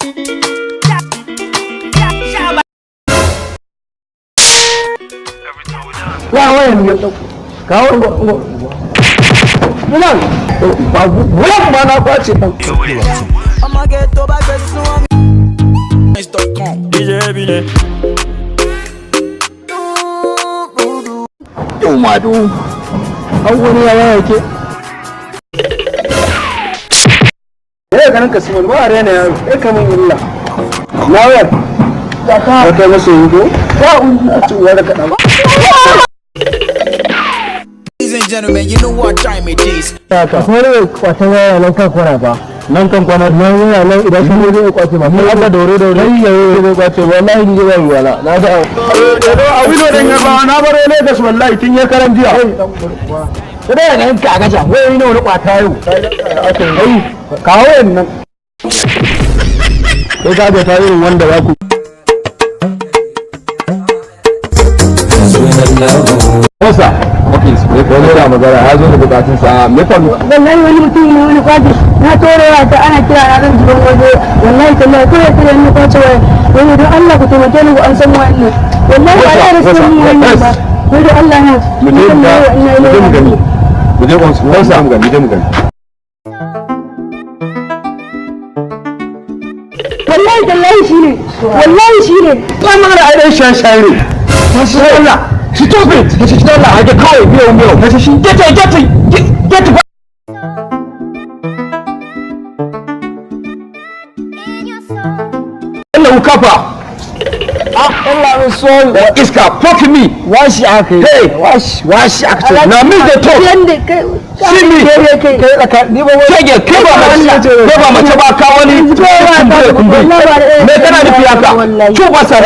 Ya wayan ya kawo bulan bulan ma na kwace dan I'ma get to back with some DJ Bine yau ma du an wani ya yake ya ganin ka simon ba rena yaro kai kaman illa lawyer ya ka kai masa yugo ba unji a cewa da kadan Ladies and gentlemen, you know what time it is. Haka. Kore kwatan waya nan kan kwana ba. Nan kan kwana nan yana nan idan shi ne zai kwace ma. Mun aka dore yayi zai kwace wallahi ni zai yi wala. Na ga a wilo dan ya ba na baro ne da wallahi tun ya karan jiya. Sai nan ka ga jan wai ne wani kwata yau. Ai kawo nan. Sai ka ga ta irin wanda za ku Musa, okay, wani da magana ya zo da bukatun sa me faru? Wallahi wani mutum ne wani kwaji na torewa ta ana kira na ran jiban waje wallahi tallahi kure ni kwace wai wani don Allah ku taimake ni ku an san wannan wallahi ba ya rasu ni wannan ba wai don Allah na mu je gani mu je gonsu Musa mu gani wallahi tallahi shine to magana ai dai shaye ne masha Allah Stop it! This is not like a car. Get Hello, Kappa. Allah is so iska. Fuck me. Wash aka. Hey, wash aka. Now me the talk. See me. Kai ba mace ba ka wani. Me kana da fiyaka. Cuba sa